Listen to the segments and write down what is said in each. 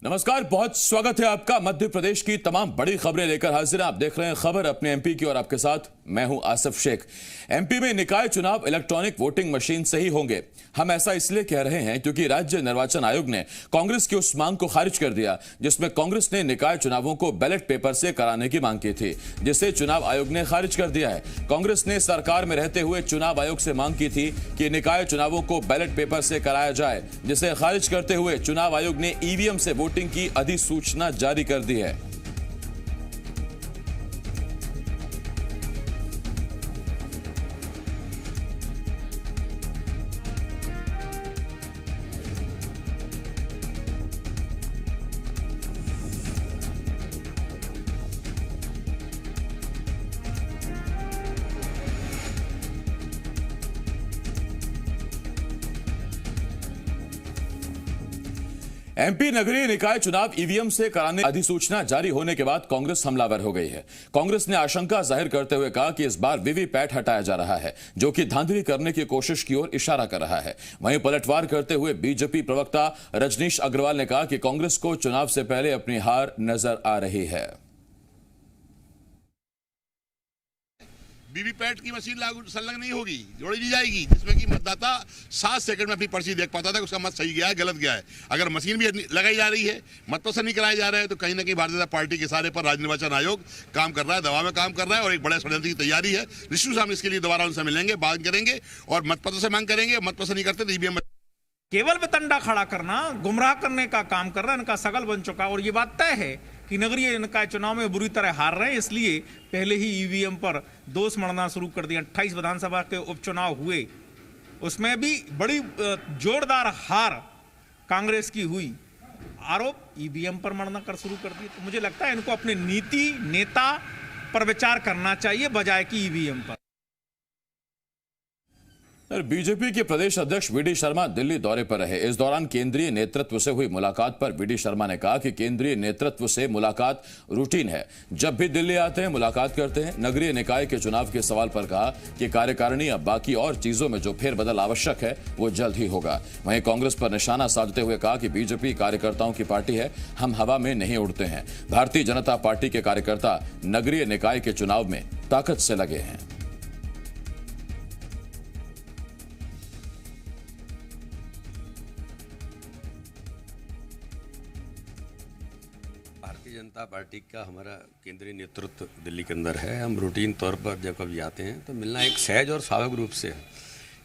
नमस्कार, बहुत स्वागत है आपका। मध्य प्रदेश की तमाम बड़ी खबरें लेकर हाजिर हैं। आप देख रहे हैं खबर अपने एमपी की और आपके साथ मैं हूं आसिफ शेख। एमपी में निकाय चुनाव इलेक्ट्रॉनिक वोटिंग मशीन से ही होंगे। हम ऐसा इसलिए कह रहे हैं क्योंकि राज्य निर्वाचन आयोग ने कांग्रेस की उस मांग को खारिज कर दिया जिसमें कांग्रेस ने निकाय चुनावों को बैलेट पेपर से कराने की मांग की थी, जिसे चुनाव आयोग ने खारिज कर दिया है। कांग्रेस ने सरकार में रहते हुए चुनाव आयोग से मांग की थी कि निकाय चुनावों को बैलेट पेपर से कराया जाए, जिसे खारिज करते हुए चुनाव आयोग ने ईवीएम से वोटिंग की अधिसूचना जारी कर दी है। एमपी नगरीय निकाय चुनाव ईवीएम से कराने अधिसूचना जारी होने के बाद कांग्रेस हमलावर हो गई है। कांग्रेस ने आशंका जाहिर करते हुए कहा कि इस बार वीवीपैट हटाया जा रहा है, जो कि धांधली करने की कोशिश की ओर इशारा कर रहा है। वहीं पलटवार करते हुए बीजेपी प्रवक्ता रजनीश अग्रवाल ने कहा कि कांग्रेस को चुनाव से पहले अपनी हार नजर आ रही है। वीवीपैट की मशीन लागू संलग्न नहीं होगी, जोड़ी दी जाएगी, जिसमें कि मतदाता 7 सेकंड में अपनी पर्ची देख पाता था कि उसका मत सही गया है गलत गया है। अगर मशीन भी लगाई जा रही है, मत पसंद नहीं कराया जा रहा है, तो कहीं ना कहीं भारतीय जनता पार्टी के इशारे पर राज्य निर्वाचन आयोग काम कर रहा है, दबाव में काम कर रहा है और एक बड़े षड्यंत्र की तैयारी है। निश्चित हम इसके लिए दोबारा उनसे मिलेंगे, बात करेंगे और मतपत्र से मांग करेंगे। मत पसंद नहीं करते तो ईवीएम केवल वितंडा खड़ा करना, गुमराह करने का काम कर रहा है, इनका सगल बन चुका। और ये बात तय है कि नगरीय निकाय चुनाव में बुरी तरह हार रहे हैं, इसलिए पहले ही ईवीएम पर दोष मढ़ना शुरू कर दिया। 28 विधानसभा के उपचुनाव हुए, उसमें भी बड़ी जोरदार हार कांग्रेस की हुई। आरोप ईवीएम पर मढ़ना कर शुरू कर दिए। तो मुझे लगता है इनको अपने नीति नेता पर विचार करना चाहिए बजाय कि ईवीएम पर। बीजेपी के प्रदेश अध्यक्ष वीडी शर्मा दिल्ली दौरे पर रहे। इस दौरान केंद्रीय नेतृत्व से हुई मुलाकात पर वीडी शर्मा ने कहा कि केंद्रीय नेतृत्व से मुलाकात रूटीन है, जब भी दिल्ली आते हैं मुलाकात करते हैं। नगरीय निकाय के चुनाव के सवाल पर कहा कि कार्यकारिणी अब बाकी और चीजों में जो फेरबदल आवश्यक है वो जल्द ही होगा। वहीं कांग्रेस पर निशाना साधते हुए कहा कि बीजेपी कार्यकर्ताओं की पार्टी है, हम हवा में नहीं उड़ते हैं। भारतीय जनता पार्टी के कार्यकर्ता नगरीय निकाय के चुनाव में ताकत से लगे हैं। भारतीय जनता पार्टी का हमारा केंद्रीय नेतृत्व दिल्ली के अंदर है। हम रूटीन तौर पर जब कभी आते हैं तो मिलना एक सहज और स्वाभाविक रूप से है,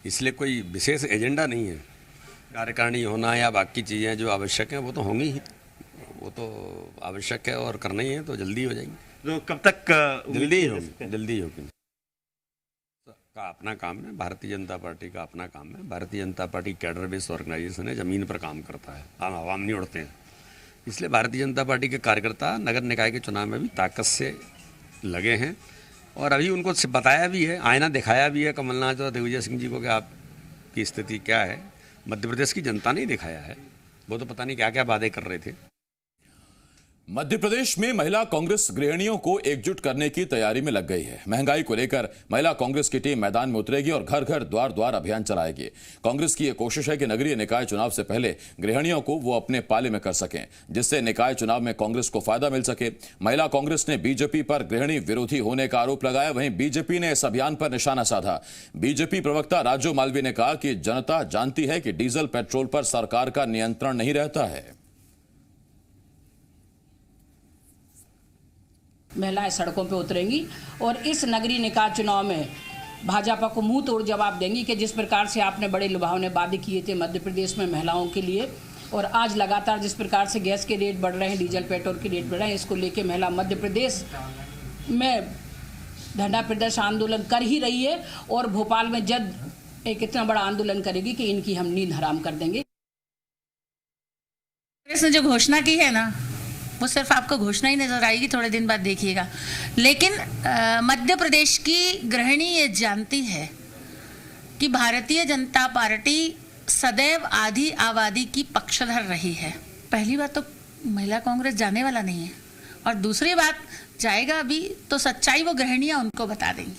इसलिए कोई विशेष एजेंडा नहीं है। कार्यकारिणी होना या बाकी चीज़ें जो आवश्यक हैं वो तो होंगी ही, वो तो आवश्यक है और करना ही है, तो जल्दी हो जाएंगी। तो कब तक जल्दी होगी का अपना काम है। भारतीय जनता पार्टी का अपना काम है। Bharatiya Janata party cadre based organisation है, ज़मीन पर काम करता है, हम हवा में नहीं उड़ते हैं। इसलिए भारतीय जनता पार्टी के कार्यकर्ता नगर निकाय के चुनाव में भी ताकत से लगे हैं और अभी उनको बताया भी है, आईना दिखाया भी है कमलनाथ और दिग्विजय सिंह जी को कि आपकी स्थिति क्या है। मध्य प्रदेश की जनता ने दिखाया है, वो तो पता नहीं क्या क्या वादे कर रहे थे। मध्य प्रदेश में महिला कांग्रेस गृहिणियों को एकजुट करने की तैयारी में लग गई है। महंगाई को लेकर महिला कांग्रेस की टीम मैदान में उतरेगी और घर घर द्वार द्वार अभियान चलाएगी। कांग्रेस की यह कोशिश है कि नगरीय निकाय चुनाव से पहले गृहिणियों को वो अपने पाले में कर सकें, जिससे निकाय चुनाव में कांग्रेस को फायदा मिल सके। महिला कांग्रेस ने बीजेपी पर गृहिणी विरोधी होने का आरोप लगाया, वहीं बीजेपी ने इस अभियान पर निशाना साधा। बीजेपी प्रवक्ता राजू मालवीय ने कहा कि जनता जानती है कि डीजल पेट्रोल पर सरकार का नियंत्रण नहीं रहता है। महिलाएं सड़कों पे उतरेंगी और इस नगरीय निकाय चुनाव में भाजपा को मुंह तोड़ जवाब देंगी कि जिस प्रकार से आपने बड़े लुभावने वादे किए थे मध्य प्रदेश में महिलाओं के लिए, और आज लगातार जिस प्रकार से गैस के रेट बढ़ रहे हैं, डीजल पेट्रोल के रेट बढ़ रहे हैं, इसको लेके महिला मध्य प्रदेश में धरना प्रदर्शन आंदोलन कर ही रही है और भोपाल में जल्द एक इतना बड़ा आंदोलन करेगी कि इनकी हम नींद हराम कर देंगे। कांग्रेस ने जो घोषणा की है ना, वो सिर्फ आपको घोषणा ही नजर आएगी, थोड़े दिन बाद देखिएगा। लेकिन मध्य प्रदेश की गृहिणी ये जानती है कि भारतीय जनता पार्टी सदैव आधी आबादी की पक्षधर रही है। पहली बात तो महिला कांग्रेस जाने वाला नहीं है, और दूसरी बात जाएगा अभी तो सच्चाई वो गृहिणियां उनको बता देंगी।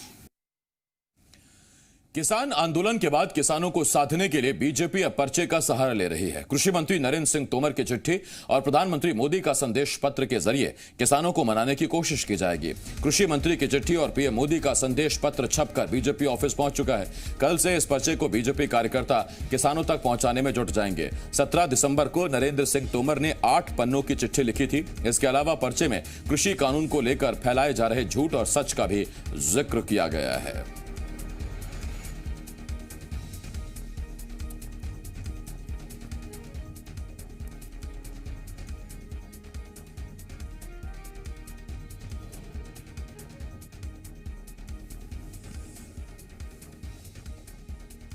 किसान आंदोलन के बाद किसानों को साधने के लिए बीजेपी अब पर्चे का सहारा ले रही है। कृषि मंत्री नरेंद्र सिंह तोमर की चिट्ठी और प्रधानमंत्री मोदी का संदेश पत्र के जरिए किसानों को मनाने की कोशिश की जाएगी। कृषि मंत्री की चिट्ठी और पीएम मोदी का संदेश पत्र छपकर बीजेपी ऑफिस पहुंच चुका है। कल से इस पर्चे को बीजेपी कार्यकर्ता किसानों तक पहुंचाने में जुट जाएंगे। 17 दिसंबर को नरेंद्र सिंह तोमर ने 8 पन्नों की चिट्ठी लिखी थी। इसके अलावा पर्चे में कृषि कानून को लेकर फैलाए जा रहे झूठ और सच का भी जिक्र किया गया है।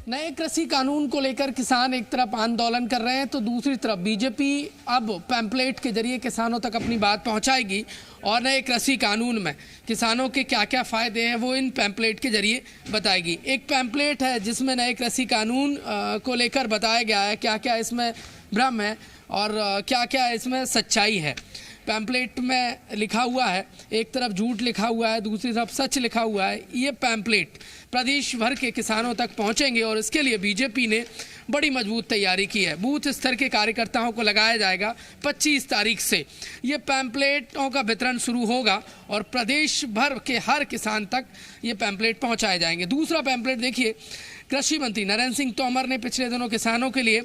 नए कृषि कानून को लेकर किसान एक तरफ आंदोलन कर रहे हैं तो दूसरी तरफ बीजेपी अब पैम्पलेट के जरिए किसानों तक अपनी बात पहुंचाएगी और नए कृषि कानून में किसानों के क्या क्या फ़ायदे हैं वो इन पैम्पलेट के जरिए बताएगी। एक पैम्पलेट है जिसमें नए कृषि कानून को लेकर बताया गया है क्या क्या इसमें भ्रम है और क्या क्या इसमें सच्चाई है। पैम्पलेट में लिखा हुआ है, एक तरफ झूठ लिखा हुआ है, दूसरी तरफ सच लिखा हुआ है। ये पैम्पलेट प्रदेश भर के किसानों तक पहुंचेंगे और इसके लिए बीजेपी ने बड़ी मजबूत तैयारी की है। बूथ स्तर के कार्यकर्ताओं को लगाया जाएगा। 25 तारीख से ये पैम्पलेटों का वितरण शुरू होगा और प्रदेश भर के हर किसान तक ये पैम्पलेट पहुंचाए जाएंगे। दूसरा पैम्पलेट देखिए, कृषि मंत्री नरेंद्र सिंह तोमर ने पिछले दिनों किसानों के लिए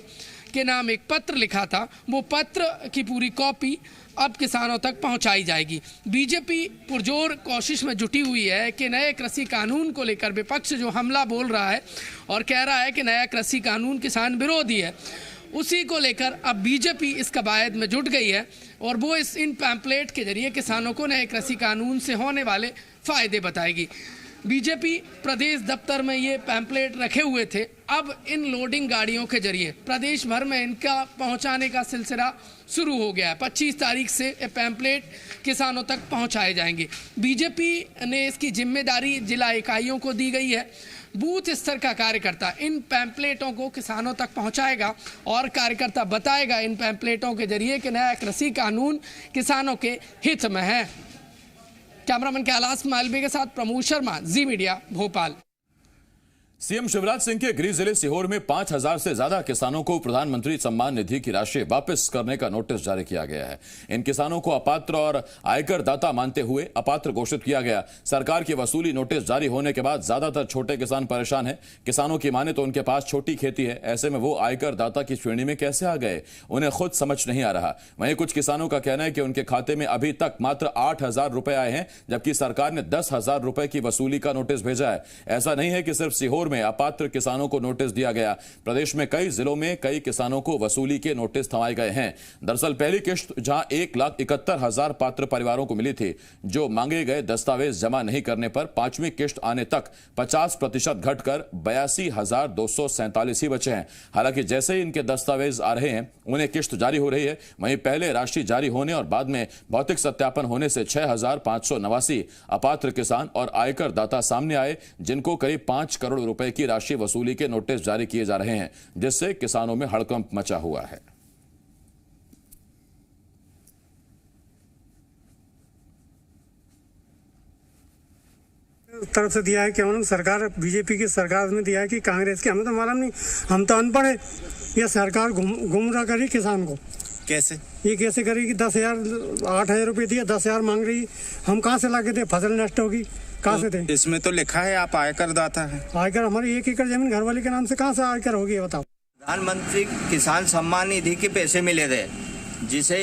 के नाम एक पत्र लिखा था। वो पत्र की पूरी कॉपी अब किसानों तक पहुंचाई जाएगी। बीजेपी पुरजोर कोशिश में जुटी हुई है कि नए कृषि कानून को लेकर विपक्ष जो हमला बोल रहा है और कह रहा है कि नया कृषि कानून किसान विरोधी है, उसी को लेकर अब बीजेपी इस कवायद में जुट गई है और वो इन पैम्पलेट के जरिए किसानों को नए कृषि कानून से होने वाले फायदे बताएगी। बीजेपी प्रदेश दफ्तर में ये पैम्पलेट रखे हुए थे। अब इन लोडिंग गाड़ियों के जरिए प्रदेश भर में इनका पहुंचाने का सिलसिला शुरू हो गया है। 25 तारीख से ये पैम्पलेट किसानों तक पहुंचाए जाएंगे। बीजेपी ने इसकी जिम्मेदारी जिला इकाइयों को दी गई है। बूथ स्तर का कार्यकर्ता इन पैम्पलेटों को किसानों तक पहुंचाएगा और कार्यकर्ता बताएगा इन पैम्पलेटों के जरिए कि नया कृषि कानून किसानों के हित में है। कैमरामैन कैलाश मालवीय के साथ प्रमोद शर्मा, जी मीडिया, भोपाल। सीएम शिवराज सिंह के गृह जिले सीहोर में 5000 से ज्यादा किसानों को प्रधानमंत्री सम्मान निधि की राशि वापस करने का नोटिस जारी किया गया है। इन किसानों को अपात्र और आयकर दाता मानते हुए अपात्र घोषित किया गया। सरकार की वसूली नोटिस जारी होने के बाद ज्यादातर छोटे किसान परेशान हैं। किसानों की माने तो उनके पास छोटी खेती है, ऐसे में वो आयकर दाता की श्रेणी में कैसे आ गए, उन्हें खुद समझ नहीं आ रहा। वहीं कुछ किसानों का कहना है कि उनके खाते में अभी तक मात्र 8000 रुपए आए हैं, जबकि सरकार ने 10,000 रुपए की वसूली का नोटिस भेजा है। ऐसा नहीं है कि सिर्फ सीहोर में अपात्र किसानों को नोटिस दिया गया। प्रदेश में कई जिलों में कई किसानों को वसूली के नोटिस थमाए गए हैं। दरअसल पहली किश्त जहां 1,71,000 पात्र परिवारों को मिली थी, जो मांगे गए दस्तावेज जमा नहीं करने पर पांचवी किश्त आने तक 50% घटकर 82,247 ही बचे हैं। हालांकि जैसे ही इनके दस्तावेज आ रहे हैं, उन्हें किश्त जारी हो रही है। वहीं पहले राशि जारी होने और बाद में भौतिक सत्यापन होने से 6,589 अपात्र किसान और आयकर दाता सामने आए, जिनको करीब 5 करोड़ रुपए की राशि वसूली के नोटिस जारी किए जा रहे हैं, जिससे किसानों में हड़कंप मचा हुआ है। तरफ से दिया है कि उन्होंने सरकार, बीजेपी की सरकार ने दिया है कि कांग्रेस की, हमें तो मालूम नहीं, हम तो अनपढ़ है। ये सरकार गुमराह करी किसान को। कैसे? ये कैसे करेगी? 10,000 8,000 रुपये दिए, 10,000 मांग रही, हम कहाँ से ला के दे? फसल नष्ट होगी, कहाँ से दे? इसमें तो लिखा है आप आयकर दाता है। आयकर हमारी 1 एकड़ जमीन घरवाली के नाम से कहाँ से आयकर होगी, बताओ। प्रधानमंत्री किसान सम्मान निधि के पैसे मिले थे, जिसे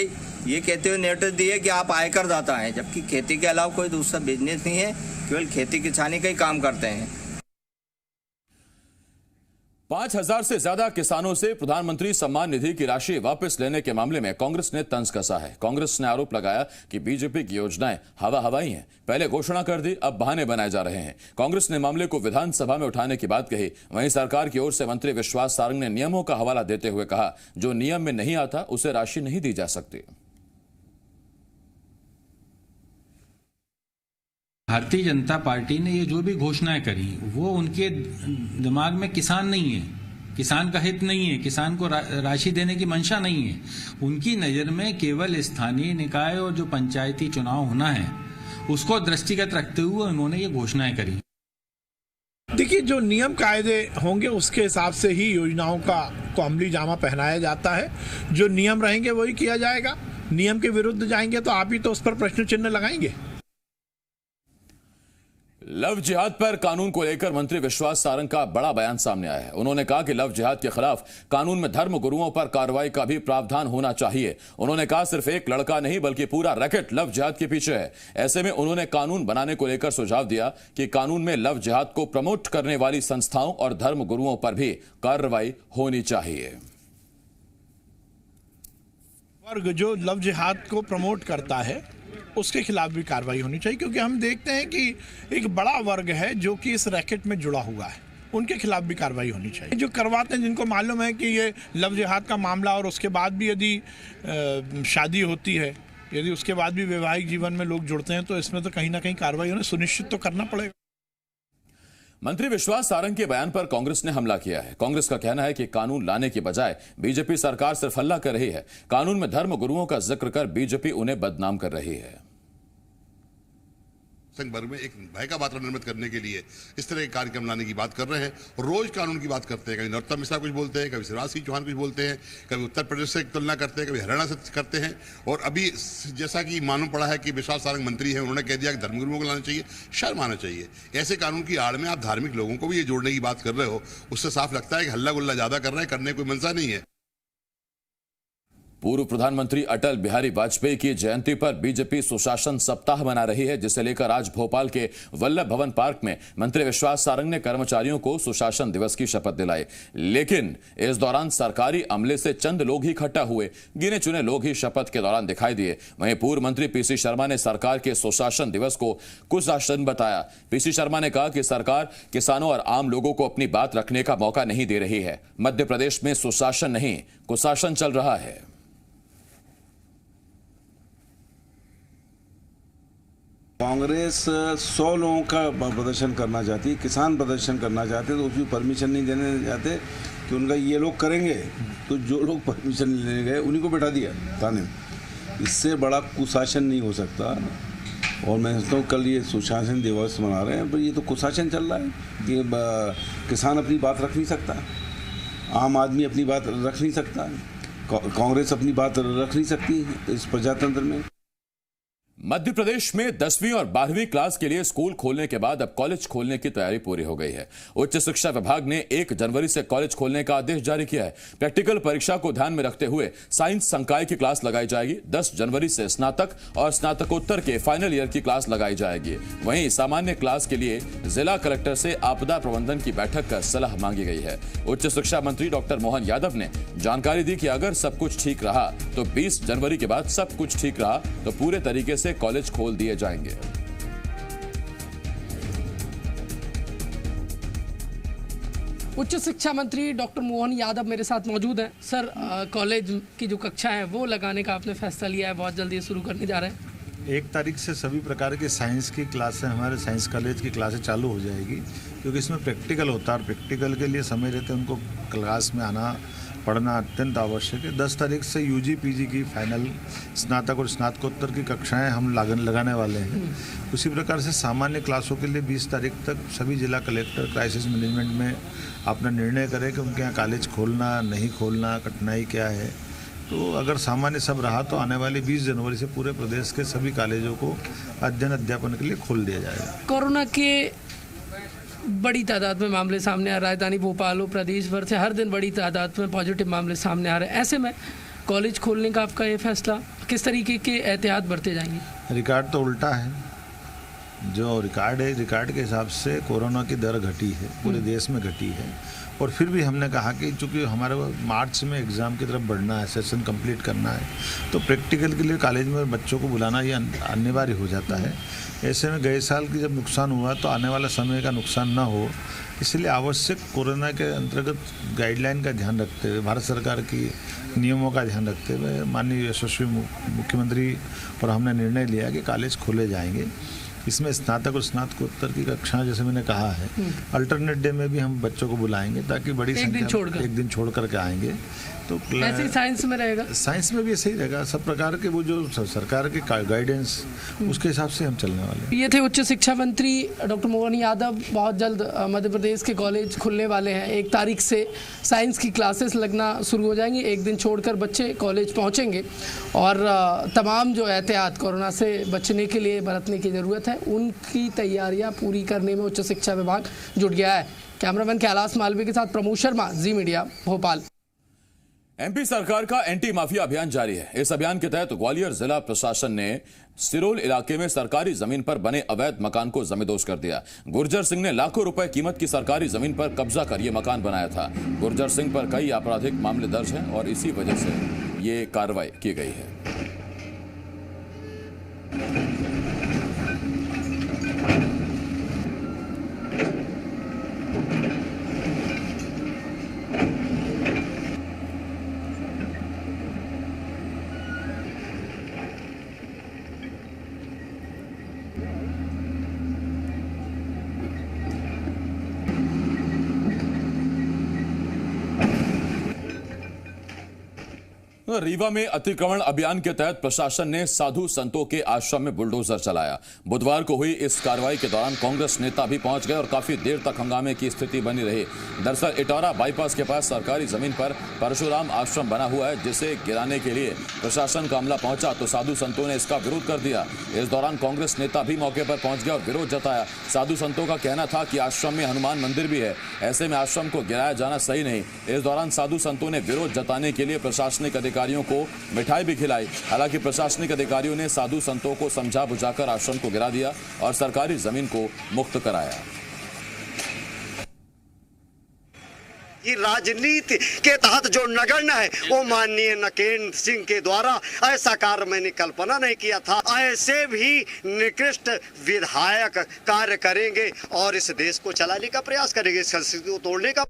ये कहते हुए नोटिस दिए कि आप आयकर दाता हैं, जबकि खेती के अलावा कोई दूसरा बिजनेस नहीं है, केवल खेती किसानी का ही काम करते हैं। 5,000 से ज्यादा किसानों से प्रधानमंत्री सम्मान निधि की राशि वापस लेने के मामले में कांग्रेस ने तंज कसा है। कांग्रेस ने आरोप लगाया कि बीजेपी की योजनाएं हवाई हैं। पहले घोषणा कर दी, अब बहाने बनाए जा रहे हैं। कांग्रेस ने मामले को विधानसभा में उठाने की बात कही। वहीं सरकार की ओर से मंत्री विश्वास सारंग ने नियमों का हवाला देते हुए कहा, जो नियम में नहीं आता उसे राशि नहीं दी जा सकती। भारतीय जनता पार्टी ने ये जो भी घोषणाएं करी, वो उनके दिमाग में किसान नहीं है, किसान का हित नहीं है, किसान को राशि देने की मंशा नहीं है। उनकी नज़र में केवल स्थानीय निकाय और जो पंचायती चुनाव होना है, उसको दृष्टिगत रखते हुए उन्होंने ये घोषणाएं करी। देखिए, जो नियम कायदे होंगे उसके हिसाब से ही योजनाओं को अमली जामा पहनाया जाता है। जो नियम रहेंगे वही किया जाएगा। नियम के विरुद्ध जाएंगे तो आप ही तो उस पर प्रश्न चिन्ह लगाएंगे। लव जिहाद पर कानून को लेकर मंत्री विश्वास सारंग का बड़ा बयान सामने आया है। उन्होंने कहा कि लव जिहाद के खिलाफ कानून में धर्म गुरुओं पर कार्रवाई का भी प्रावधान होना चाहिए। उन्होंने कहा सिर्फ एक लड़का नहीं बल्कि पूरा रैकेट लव जिहाद के पीछे है। ऐसे में उन्होंने कानून बनाने को लेकर सुझाव दिया कि कानून में लव जिहाद को प्रमोट करने वाली संस्थाओं और धर्म गुरुओं पर भी कार्रवाई होनी चाहिए। वर्ग जो लव जिहाद को प्रमोट करता है उसके खिलाफ भी कार्रवाई होनी चाहिए, क्योंकि हम देखते हैं कि एक बड़ा वर्ग है जो कि इस रैकेट में जुड़ा हुआ है, उनके खिलाफ भी कार्रवाई होनी चाहिए। जो करवाते हैं, जिनको मालूम है कि ये लव जिहाद का मामला और उसके बाद भी यदि शादी होती है, यदि उसके बाद भी वैवाहिक जीवन में लोग जुड़ते हैं, तो इसमें तो कहीं ना कहीं कार्रवाई उन्हें सुनिश्चित तो करना पड़ेगा। मंत्री विश्वास सारंग के बयान पर कांग्रेस ने हमला किया है। कांग्रेस का कहना है कि कानून लाने के बजाय बीजेपी सरकार सिर्फ हल्ला कर रही है। कानून में धर्म गुरुओं का जिक्र कर बीजेपी उन्हें बदनाम कर रही है। संघ वर्ग में एक भय का वातावरण निर्मित करने के लिए इस तरह के कार्यक्रम लाने की बात कर रहे हैं। रोज कानून की बात करते हैं। कभी नरोत्तम मिश्रा कुछ बोलते हैं, कभी शिवराज सिंह चौहान कुछ बोलते हैं, कभी उत्तर प्रदेश से तुलना करते हैं, कभी हरियाणा से करते हैं। और अभी जैसा कि मालूम पड़ा है कि विश्वास सारंग मंत्री हैं, उन्होंने कह दिया कि धर्मगुरुओं को लाना चाहिए। शर्म आना चाहिए। ऐसे कानून की आड़ में आप धार्मिक लोगों को भी ये जोड़ने की बात कर रहे हो, उससे साफ लगता है कि हल्ला गुल्ला ज्यादा कर रहे हैं, करने कोई मंशा नहीं है। पूर्व प्रधानमंत्री अटल बिहारी वाजपेयी की जयंती पर बीजेपी सुशासन सप्ताह मना रही है, जिसे लेकर आज भोपाल के वल्लभ भवन पार्क में मंत्री विश्वास सारंग ने कर्मचारियों को सुशासन दिवस की शपथ दिलाई। लेकिन इस दौरान सरकारी अमले से चंद लोग ही इकट्ठा हुए, गिने चुने लोग ही शपथ के दौरान दिखाई दिए। वहीं पूर्व मंत्री पीसी शर्मा ने सरकार के सुशासन दिवस को कुशासन बताया। पीसी शर्मा ने कहा कि सरकार किसानों और आम लोगों को अपनी बात रखने का मौका नहीं दे रही है। मध्य प्रदेश में सुशासन नहीं, कुशासन चल रहा है। कांग्रेस 100 लोगों का प्रदर्शन करना चाहती है, किसान प्रदर्शन करना चाहते तो उसकी परमिशन नहीं देने चाहते कि उनका ये लोग करेंगे, तो जो लोग परमिशन लेने गए उन्हीं को बैठा दिया थाने। इससे बड़ा कुशासन नहीं हो सकता। और मैं समझता हूँ कल ये सुशासन दिवस मना रहे हैं, पर ये तो कुशासन चल रहा है कि किसान अपनी बात रख नहीं सकता, आम आदमी अपनी बात रख नहीं सकता, कांग्रेस अपनी बात रख नहीं सकती इस प्रजातंत्र में। मध्य प्रदेश में 10वीं और 12वीं क्लास के लिए स्कूल खोलने के बाद अब कॉलेज खोलने की तैयारी पूरी हो गई है। उच्च शिक्षा विभाग ने 1 जनवरी से कॉलेज खोलने का आदेश जारी किया है। प्रैक्टिकल परीक्षा को ध्यान में रखते हुए साइंस संकाय की क्लास लगाई जाएगी। 10 जनवरी से स्नातक और स्नातकोत्तर के फाइनल ईयर की क्लास लगाई जाएगी। वहीं सामान्य क्लास के लिए जिला कलेक्टर से आपदा प्रबंधन की बैठक कर सलाह मांगी गई है। उच्च शिक्षा मंत्री डॉक्टर मोहन यादव ने जानकारी दी कि अगर सब कुछ ठीक रहा तो 20 जनवरी के बाद सब कुछ ठीक रहा तो पूरे तरीके से कॉलेज खोल दिए जाएंगे। उच्च शिक्षा मंत्री डॉक्टर मोहन यादव मेरे साथ मौजूद हैं। सर, कॉलेज की जो कक्षा है वो लगाने का आपने फैसला लिया है, बहुत जल्दी शुरू करने जा रहे हैं। 1 तारीख से सभी प्रकार के साइंस की क्लासें, हमारे साइंस कॉलेज की क्लासें चालू हो जाएगी, क्योंकि इसमें प्रैक्टिकल होता है और प्रैक्टिकल के लिए समय रहते उनको क्लास में आना पढ़ना अत्यंत आवश्यक है। 10 तारीख से यूजी पीजी की फाइनल स्नातक और स्नातकोत्तर की कक्षाएं हम लगाने वाले हैं। उसी प्रकार से सामान्य क्लासों के लिए 20 तारीख तक सभी जिला कलेक्टर क्राइसिस मैनेजमेंट में अपना निर्णय करें कि उनके यहाँ कॉलेज खोलना नहीं खोलना, कठिनाई क्या है। तो अगर सामान्य सब रहा तो आने वाले 20 जनवरी से पूरे प्रदेश के सभी कॉलेजों को अध्ययन अध्यापन के लिए खोल दिया जाएगा। कोरोना के बड़ी तादाद में मामले सामने आ रहा है। राजधानी भोपाल और प्रदेश भर से हर दिन बड़ी तादाद में पॉजिटिव मामले सामने आ रहे हैं। ऐसे में कॉलेज खोलने का आपका ये फैसला, किस तरीके के एहतियात बरते जाएंगे? रिकॉर्ड तो उल्टा है। जो रिकॉर्ड है, रिकॉर्ड के हिसाब से कोरोना की दर घटी है, पूरे देश में घटी है। और फिर भी हमने कहा कि चूँकि हमारे मार्च में एग्ज़ाम की तरफ बढ़ना है, सेशन कंप्लीट करना है, तो प्रैक्टिकल के लिए कॉलेज में बच्चों को बुलाना ये अनिवार्य हो जाता है। ऐसे में गए साल की जब नुकसान हुआ तो आने वाला समय का नुकसान ना हो, इसलिए आवश्यक कोरोना के अंतर्गत गाइडलाइन का ध्यान रखते हुए, भारत सरकार की नियमों का ध्यान रखते हुए माननीय यशस्वी मुख्यमंत्री और हमने निर्णय लिया कि कॉलेज खोले जाएंगे। इसमें स्नातक और स्नातकोत्तर की कक्षाएं, जैसे मैंने कहा है, अल्टरनेट डे में भी हम बच्चों को बुलाएंगे ताकि बड़ी संख्या एक दिन छोड़ करके आएंगे, तो तो ऐसे ही साइंस में रहेगा, साइंस में भी ऐसे ही रहेगा। सब प्रकार के वो जो सरकार के गाइडेंस उसके हिसाब से हम चलने वाले हैं। ये थे उच्च शिक्षा मंत्री डॉक्टर मोहन यादव। बहुत जल्द मध्य प्रदेश के कॉलेज खुलने वाले हैं। 1 तारीख से साइंस की क्लासेस लगना शुरू हो जाएंगी। एक दिन छोड़कर बच्चे कॉलेज पहुंचेंगे और तमाम जो एहतियात कोरोना से बचने के लिए बरतने की ज़रूरत है उनकी तैयारियां पूरी करने में उच्च शिक्षा विभाग जुट गया है। कैमरामैन कैलाश मालवीय के साथ प्रमोद शर्मा, जी मीडिया, भोपाल। एमपी सरकार का एंटी माफिया अभियान जारी है। इस अभियान के तहत ग्वालियर जिला प्रशासन ने सिरोल इलाके में सरकारी जमीन पर बने अवैध मकान को जमींदोज कर दिया। गुर्जर सिंह ने लाखों रुपए कीमत की सरकारी जमीन पर कब्जा कर यह मकान बनाया था। गुर्जर सिंह पर कई आपराधिक मामले दर्ज हैं और इसी वजह से ये कार्रवाई की गई है। रीवा में अतिक्रमण अभियान के तहत प्रशासन ने साधु संतों के आश्रम में बुलडोजर चलाया। बुधवार को हुई इस कार्रवाई के दौरान कांग्रेस नेता भी पहुंच गए और काफी देर तक हंगामे की स्थिति बनी रही। दरअसल इटौरा बाईपास के पास सरकारी जमीन पर परशुराम आश्रम बना हुआ है, जिसे गिराने के लिए प्रशासन का अमला पहुंचा तो साधु संतों ने इसका विरोध कर दिया। इस दौरान कांग्रेस नेता भी मौके पर पहुंच गया और विरोध जताया। साधु संतों का कहना था कि आश्रम में हनुमान मंदिर भी है, ऐसे में आश्रम को गिराया जाना सही नहीं। इस दौरान साधु संतों ने विरोध जताने के लिए प्रशासनिक अधिकारियों को मिठाई भी खिलाई। हालांकि प्रशासनिक अधिकारियों ने साधु संतों को समझा बुझाकर आश्रम को गिरा दिया और सरकारी जमीन को मुक्त कराया। ये राजनीति के तहत जो नगण्य है वो माननीय नकेन्द्र सिंह के द्वारा ऐसा कार्य मैंने कल्पना नहीं किया था। ऐसे भी निकृष्ट विधायक कार्य करेंगे और इस देश को चलाने का प्रयास करेंगे, इस संस्कृति को तोड़ने का।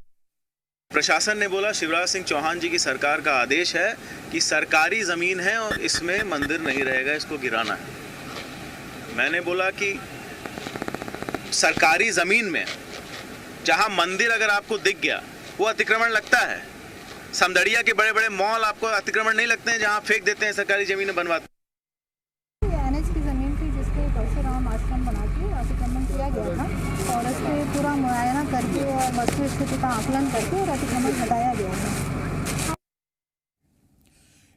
प्रशासन ने बोला शिवराज सिंह चौहान जी की सरकार का आदेश है कि सरकारी जमीन है और इसमें मंदिर नहीं रहेगा, इसको गिराना है। मैंने बोला कि सरकारी जमीन में जहां मंदिर अगर आपको दिख गया वो अतिक्रमण लगता है। समदड़िया के बड़े बड़े मॉल आपको अतिक्रमण नहीं लगते हैं जहां फेंक देते हैं सरकारी जमीन बनवाते। एनएच की जमीन थी जिसके परशुराम आश्रम बना के अतिक्रमण किया गया था और इस पे पूरा मुआयना करके और वस्तु स्थिति का आकलन करके और अतिक्रमण हटाया गया था।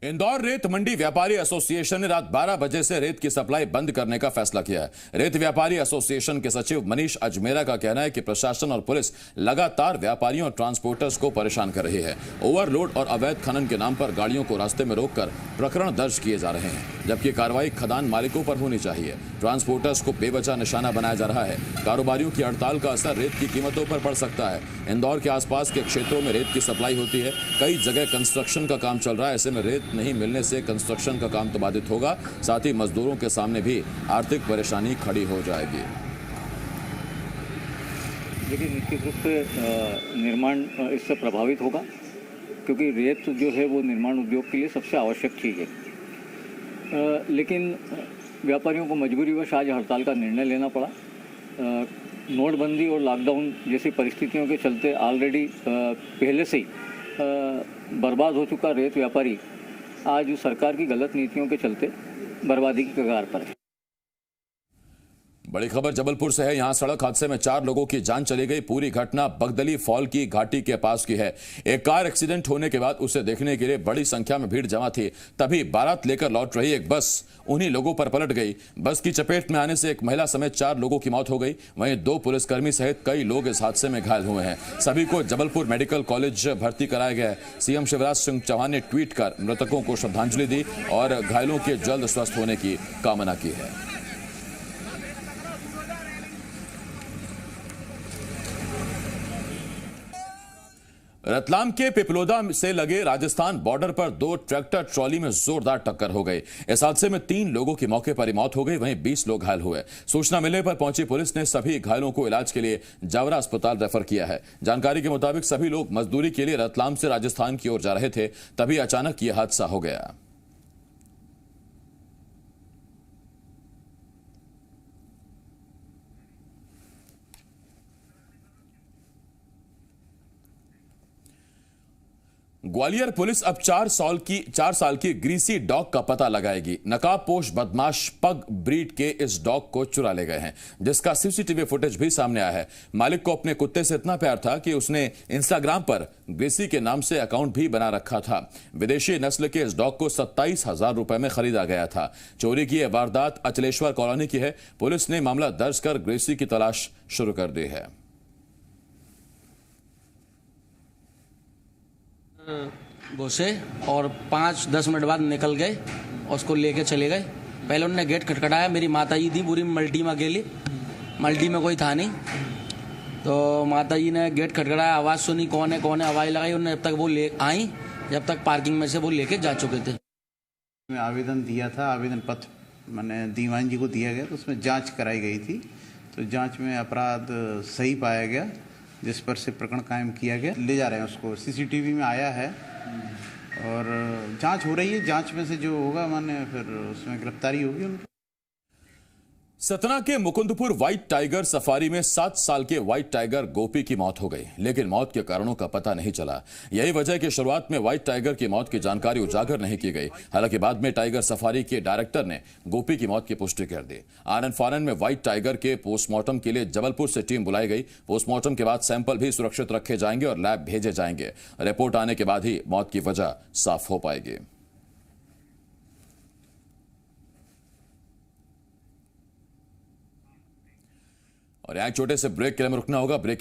इंदौर रेत मंडी व्यापारी एसोसिएशन ने रात 12 बजे से रेत की सप्लाई बंद करने का फैसला किया है। रेत व्यापारी एसोसिएशन के सचिव मनीष अजमेरा का कहना है कि प्रशासन और पुलिस लगातार व्यापारियों और ट्रांसपोर्टर्स को परेशान कर रही है। ओवरलोड और अवैध खनन के नाम पर गाड़ियों को रास्ते में रोककर प्रकरण दर्ज किए जा रहे हैं, जबकि कार्रवाई खदान मालिकों पर होनी चाहिए। ट्रांसपोर्टर्स को बेवजह निशाना बनाया जा रहा है। कारोबारियों की हड़ताल का असर रेत की कीमतों पर पड़ सकता है। इंदौर के आसपास के क्षेत्रों में रेत की सप्लाई होती है। कई जगह कंस्ट्रक्शन का काम चल रहा है, ऐसे में रेत नहीं मिलने से कंस्ट्रक्शन का काम तो बाधित होगा, साथ ही मजदूरों के सामने भी आर्थिक परेशानी खड़ी हो जाएगी। देखिए, निश्चित रूप से निर्माण इससे प्रभावित होगा, क्योंकि रेत जो है वो निर्माण उद्योग के लिए सबसे आवश्यक चीज़ है। लेकिन व्यापारियों को मजबूरीवश आज हड़ताल का निर्णय लेना पड़ा। नोटबंदी और लॉकडाउन जैसी परिस्थितियों के चलते ऑलरेडी पहले से ही बर्बाद हो चुका रेत व्यापारी आज सरकार की गलत नीतियों के चलते बर्बादी की कगार पर है। बड़ी खबर जबलपुर से है। यहां सड़क हादसे में 4 लोगों की जान चली गई। पूरी घटना बगदली फॉल की घाटी के पास की है। एक कार एक्सीडेंट होने के बाद उसे देखने के लिए बड़ी संख्या में भीड़ जमा थी। तभी बारात लेकर लौट रही एक बस उन्हीं लोगों पर पलट गई। बस की चपेट में आने से एक महिला समेत 4 लोगों की मौत हो गई। वहीं 2 पुलिसकर्मी सहित कई लोग इस हादसे में घायल हुए हैं। सभी को जबलपुर मेडिकल कॉलेज भर्ती कराया गया है। सीएम शिवराज सिंह चौहान ने ट्वीट कर मृतकों को श्रद्धांजलि दी और घायलों के जल्द स्वस्थ होने की कामना की है। रतलाम के पिपलोदा से लगे राजस्थान बॉर्डर पर 2 ट्रैक्टर ट्रॉली में जोरदार टक्कर हो गई। इस हादसे में 3 लोगों की मौके पर ही मौत हो गई, वहीं 20 लोग घायल हुए। सूचना मिलने पर पहुंची पुलिस ने सभी घायलों को इलाज के लिए जावरा अस्पताल रेफर किया है। जानकारी के मुताबिक सभी लोग मजदूरी के लिए रतलाम से राजस्थान की ओर जा रहे थे, तभी अचानक यह हादसा हो गया। ग्वालियर पुलिस अब 4 साल की ग्रीसी डॉग का पता लगाएगी। नकाबपोश बदमाश पग ब्रीड के इस डॉग को चुरा ले गए हैं, जिसका सीसीटीवी फुटेज भी सामने आया है। मालिक को अपने कुत्ते से इतना प्यार था कि उसने इंस्टाग्राम पर ग्रीसी के नाम से अकाउंट भी बना रखा था। विदेशी नस्ल के इस डॉग को 27,000 रुपए में खरीदा गया था। चोरी की यह वारदात अचलेश्वर कॉलोनी की है। पुलिस ने मामला दर्ज कर ग्रीसी की तलाश शुरू कर दी है। घुसे और 5-10 मिनट बाद निकल गए और उसको लेके चले गए। पहले उन्होंने गेट खटखटाया, मेरी माता जी थी पूरी मल्टी में अकेली, मल्टी में कोई था नहीं, तो माता जी ने गेट खटखटाया, आवाज़ सुनी कौन है आवाज़ लगाई, उन्होंने जब तक वो ले आई, जब तक पार्किंग में से वो लेके जा चुके थे। मैं आवेदन दिया था, आवेदन पत्र मैंने दीवान जी को दिया गया, तो उसमें जांच कराई गई थी, तो जांच में अपराध सही पाया गया, जिस पर से प्रकरण कायम किया गया। ले जा रहे हैं उसको, सीसीटीवी में आया है और जांच हो रही है। जांच में से जो होगा माने फिर उसमें गिरफ्तारी होगी उनकी। सतना के मुकुंदपुर व्हाइट टाइगर सफारी में 7 साल के व्हाइट टाइगर गोपी की मौत हो गई, लेकिन मौत के कारणों का पता नहीं चला। यही वजह है कि शुरुआत में व्हाइट टाइगर की मौत की जानकारी उजागर नहीं की गई। हालांकि बाद में टाइगर सफारी के डायरेक्टर ने गोपी की मौत की पुष्टि कर दी। आनंद फानन में व्हाइट टाइगर के पोस्टमार्टम के लिए जबलपुर से टीम बुलाई गई। पोस्टमार्टम के बाद सैंपल भी सुरक्षित रखे जाएंगे और लैब भेजे जाएंगे। रिपोर्ट आने के बाद ही मौत की वजह साफ हो पाएगी। और यहां छोटे से ब्रेक के लिए रुकना होगा। ब्रेक